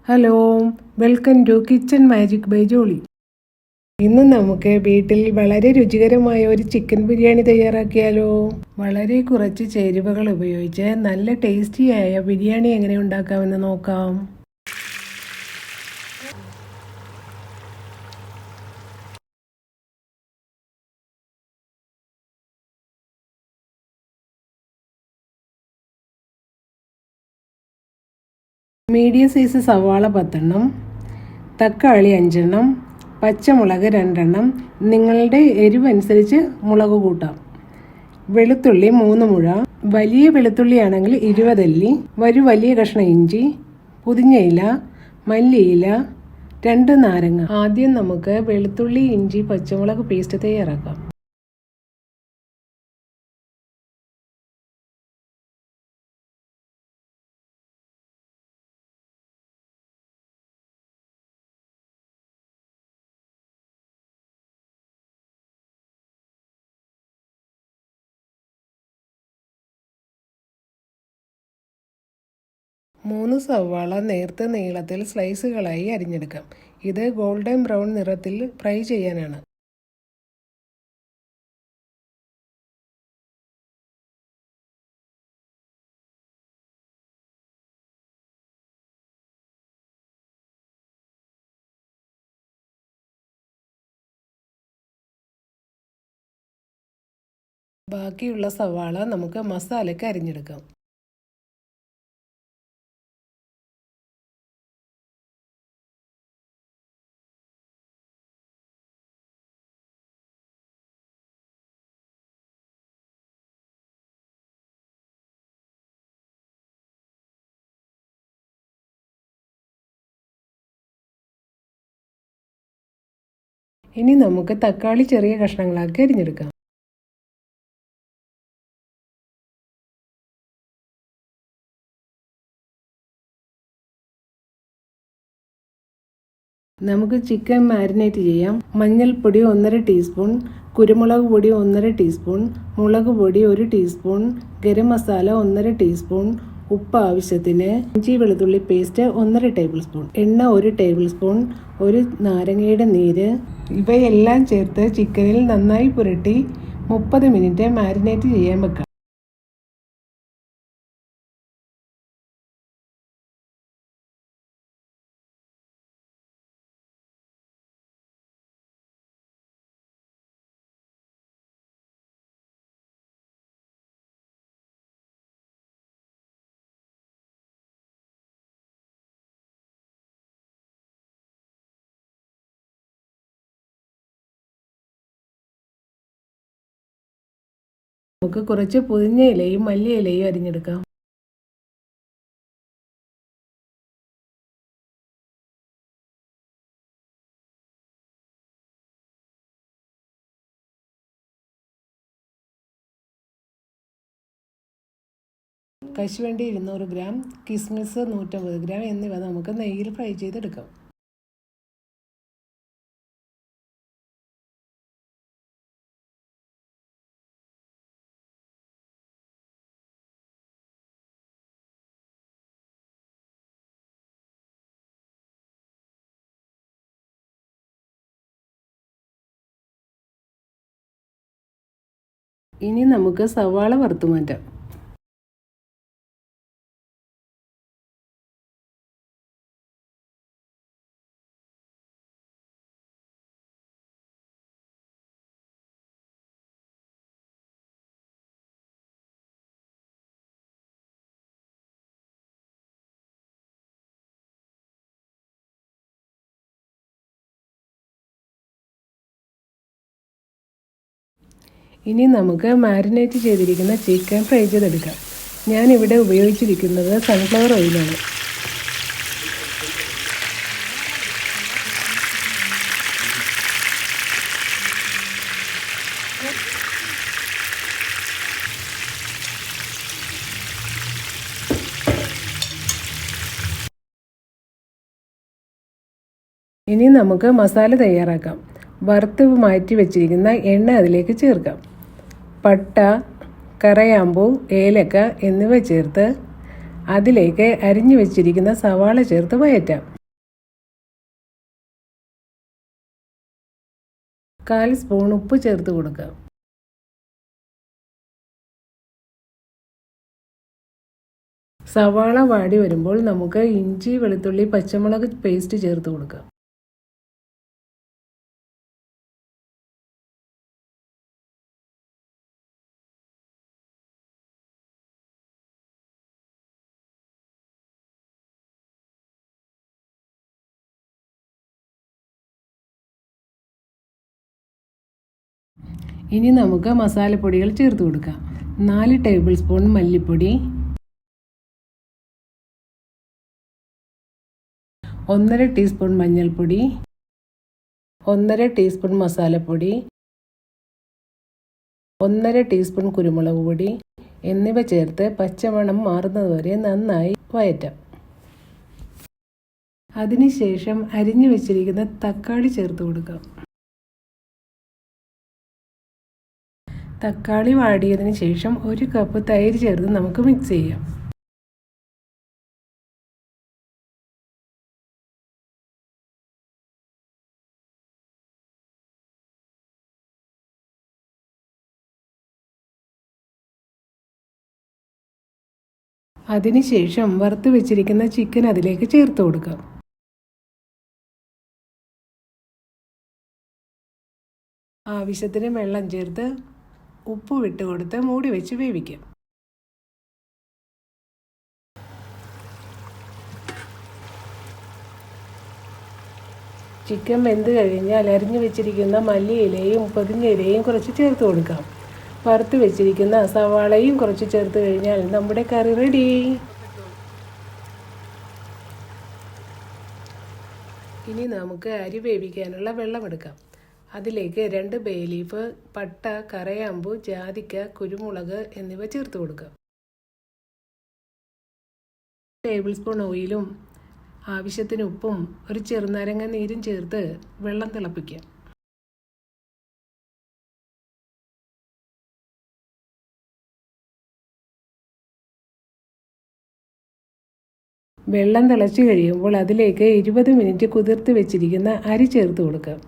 Hello, welcome to kitchen magic by Jolly. ഇന്ന് നമുക്ക് വീട്ടിൽ വളരെ രുചികരമായ ഒരു ചിക്കൻ ബിരിയാണി തയ്യാറാക്കിയാലോ. വളരെ കുറച്ച് ചേരുവകൾ ഉപയോഗിച്ച് നല്ല ടേസ്റ്റിയായ ബിരിയാണി എങ്ങനെ ഉണ്ടാക്കാമെന്ന് നോക്കാം. മീഡിയം സൈസ് സവാള 10 എണ്ണം, തക്കാളി 5 എണ്ണം, പച്ചമുളക് 2 എണ്ണം, നിങ്ങളുടെ എരിവനുസരിച്ച് മുളക് കൂട്ടാം. വെളുത്തുള്ളി 3 മുഴ, വലിയ വെളുത്തുള്ളിയാണെങ്കിൽ 20 അല്ലി, ഒരു വലിയ കഷ്ണം ഇഞ്ചി, പുതിനയില, മല്ലിയില, 2 നാരങ്ങ. ആദ്യം നമുക്ക് വെളുത്തുള്ളി, ഇഞ്ചി, പച്ചമുളക് പേസ്റ്റ് തയ്യാറാക്കാം. മൂന്ന് സവാള നേർത്ത നീളത്തിൽ സ്ലൈസുകളായി അരിഞ്ഞെടുക്കാം. ഇത് ഗോൾഡൻ ബ്രൗൺ നിറത്തിൽ ഫ്രൈ ചെയ്യാനാണ്. ബാക്കിയുള്ള സവാള നമുക്ക് മസാലയ്ക്ക് അരിഞ്ഞെടുക്കാം. ഇനി നമുക്ക് തക്കാളി ചെറിയ കഷ്ണങ്ങളാക്കി അരിഞ്ഞെടുക്കാം. നമുക്ക് ചിക്കൻ മാരിനേറ്റ് ചെയ്യാം. മഞ്ഞൾപ്പൊടി 1.5 ടീസ്പൂൺ, കുരുമുളക് പൊടി 1.5 ടീസ്പൂൺ, മുളക് പൊടി 1 ടീസ്പൂൺ, ഗരം മസാല 1.5 ടീസ്പൂൺ, ഉപ്പ് ആവശ്യത്തിന്, ഇഞ്ചി വെളുത്തുള്ളി പേസ്റ്റ് 1.5 ടേബിൾ സ്പൂൺ, എണ്ണ 1 ടേബിൾ സ്പൂൺ, ഒരു നാരങ്ങയുടെ നീര്, ഇവയെല്ലാം ചേർത്ത് ചിക്കനിൽ നന്നായി പുരട്ടി 30 മിനിറ്റ് മാരിനേറ്റ് ചെയ്യാൻ വെക്കാം. നമുക്ക് കുറച്ച് പുതിനയിലയും മല്ലിയിലയും അരിഞ്ഞെടുക്കാം. കശുവണ്ടി 200 ഗ്രാം, കിസ്മിസ് 150 ഗ്രാം എന്നിവ നമുക്ക് നെയ്യിൽ ഫ്രൈ ചെയ്തെടുക്കാം. ഇനി നമുക്ക് സവാള വറുത്തു മാറ്റാം. ഇനി നമുക്ക് മാരിനേറ്റ് ചെയ്തിരിക്കുന്ന ചിക്കൻ ഫ്രൈ ചെയ്തെടുക്കാം. ഞാനിവിടെ ഉപയോഗിച്ചിരിക്കുന്നത് സൺഫ്ലവർ ഓയിലാണ്. ഇനി നമുക്ക് മസാല തയ്യാറാക്കാം. വറുത്ത് മാറ്റി വെച്ചിരിക്കുന്ന എണ്ണ അതിലേക്ക് ചേർക്കാം. പട്ട, കറയാമ്പൂ, ഏലക്ക എന്നിവ ചേർത്ത് അതിലേക്ക് അരിഞ്ഞു വെച്ചിരിക്കുന്ന സവാള ചേർത്ത് വഴറ്റാം. 1/4 സ്പൂൺ ഉപ്പ് ചേർത്ത് കൊടുക്കാം. സവാള വാടി വരുമ്പോൾ നമുക്ക് ഇഞ്ചി, വെളുത്തുള്ളി, പച്ചമുളക് പേസ്റ്റ് ചേർത്ത് കൊടുക്കാം. ഇനി നമുക്ക് മസാലപ്പൊടികൾ ചേർത്ത് കൊടുക്കാം. 4 ടേബിൾ സ്പൂൺ മല്ലിപ്പൊടി, 1/2 ടീസ്പൂൺ മഞ്ഞൾപ്പൊടി, 1/2 ടീസ്പൂൺ മസാലപ്പൊടി, 1/2 ടീസ്പൂൺ കുരുമുളക് പൊടി എന്നിവ ചേർത്ത് പച്ചമണം മാറുന്നതുവരെ നന്നായി വഴറ്റാം. അതിനുശേഷം അരിഞ്ഞു വെച്ചിരിക്കുന്ന തക്കാളി ചേർത്ത് കൊടുക്കാം. തക്കാളി വാടിയതിന് ശേഷം 1 കപ്പ് തൈര് ചേർത്ത് നമുക്ക് മിക്സ് ചെയ്യാം. അതിനുശേഷം വറുത്ത് വെച്ചിരിക്കുന്ന ചിക്കൻ അതിലേക്ക് ചേർത്ത് കൊടുക്കാം. ആവശ്യത്തിന് വെള്ളം ചേർത്ത് ഉപ്പ് വിട്ട് കൊടുത്ത് മൂടി വെച്ച് വേവിക്കാം. ചിക്കൻ വെന്ത് കഴിഞ്ഞാൽ അരിഞ്ഞു വെച്ചിരിക്കുന്ന മല്ലിയിലയും പൊതിഞ്ഞയിലയും കുറച്ച് ചേർത്ത് കൊടുക്കാം. വറുത്ത് വെച്ചിരിക്കുന്ന സവാളയും കുറച്ച് ചേർത്ത് കഴിഞ്ഞാൽ നമ്മുടെ കറി റെഡി. ഇനി നമുക്ക് അരി വേവിക്കാനുള്ള വെള്ളം എടുക്കാം. അതിലേക്ക് 2 ബേ ലീഫ്, പട്ട, കറയാമ്പു, ജാതിക്ക, കുരുമുളക് എന്നിവ ചേർത്ത് കൊടുക്കാം. ടേബിൾ സ്പൂൺ ഓയിലും ആവശ്യത്തിന് ഉപ്പും 1 ചെറുനാരങ്ങ നീരും ചേർത്ത് വെള്ളം തിളപ്പിക്കാം. വെള്ളം തിളച്ച് കഴിയുമ്പോൾ അതിലേക്ക് 20 മിനിറ്റ് കുതിർത്ത് വെച്ചിരിക്കുന്ന അരി ചേർത്ത് കൊടുക്കാം.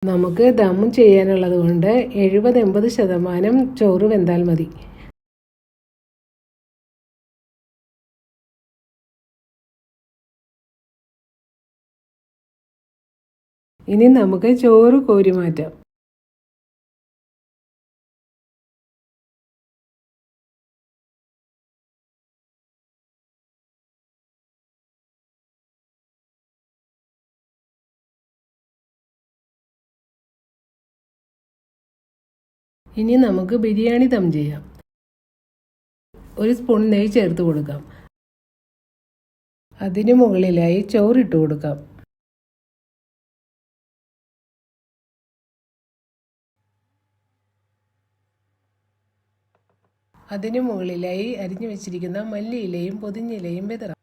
നമുക്ക് ദം ചെയ്യാനുള്ളത് കൊണ്ട് 70-80% ചോറ് വെന്താൽ മതി. ഇനി നമുക്ക് ചോറ് കോരി മാറ്റാം. ഇനി നമുക്ക് ബിരിയാണി ദം ചെയ്യാം. 1 സ്പൂൺ നെയ്യ് ചേർത്ത് കൊടുക്കാം. അതിന് മുകളിലായി ചോറിട്ട് കൊടുക്കാം. അതിന് മുകളിലായി അരിഞ്ഞു വെച്ചിരിക്കുന്ന മല്ലിയിലയും പൊതിഞ്ഞയിലയും വിതറാം.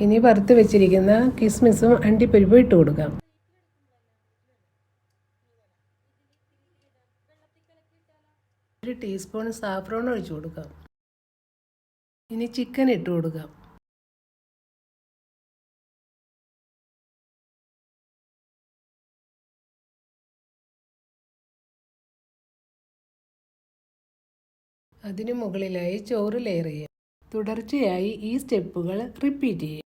ഇനി വറുത്ത് വെച്ചിരിക്കുന്ന കിസ്മിസും അണ്ടിപ്പരിപ്പും ഇട്ട് കൊടുക്കാം. ഒരു ടീസ്പൂൺ സാഫ്രോൺ ഒഴിച്ചു കൊടുക്കാം. ഇനി ചിക്കൻ ഇട്ട് കൊടുക്കാം. അതിന് മുകളിലായി ചോറ് ലെയർ ചെയ്യാം. തുടർച്ചയായി ഈ സ്റ്റെപ്പുകൾ റിപ്പീറ്റ് ചെയ്യാം.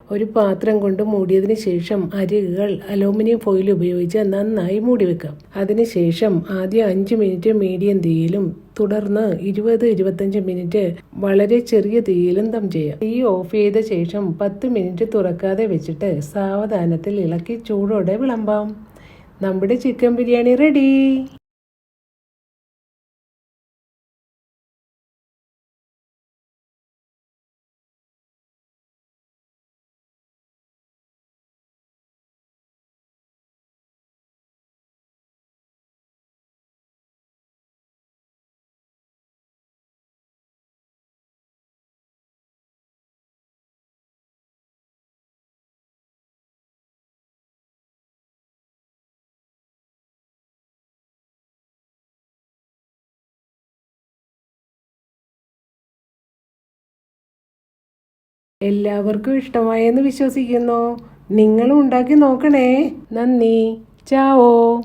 ഒരു പാത്രം കൊണ്ട് മൂടിയതിന് ശേഷം അരികുകൾ അലൂമിനിയം ഫോയിൽ ഉപയോഗിച്ച് നന്നായി മൂടി വെക്കാം. അതിനുശേഷം ആദ്യം 5 മിനിറ്റ് മീഡിയം തീയിലും തുടർന്ന് 20-25 മിനിറ്റ് വളരെ ചെറിയ തീയിലും ദം ചെയ്യാം. തീ ഓഫ് ചെയ്ത ശേഷം 10 മിനിറ്റ് തുറക്കാതെ വെച്ചിട്ട് സാവധാനത്തിൽ ഇളക്കി ചൂടോടെ വിളമ്പാം. നമ്മുടെ ചിക്കൻ ബിരിയാണി റെഡി. എല്ലാവർക്കും ഇഷ്ടമായെന്ന് വിശ്വസിക്കുന്നു. നിങ്ങളും ഉണ്ടാക്കി നോക്കണേ. നന്ദി. ചാവോ.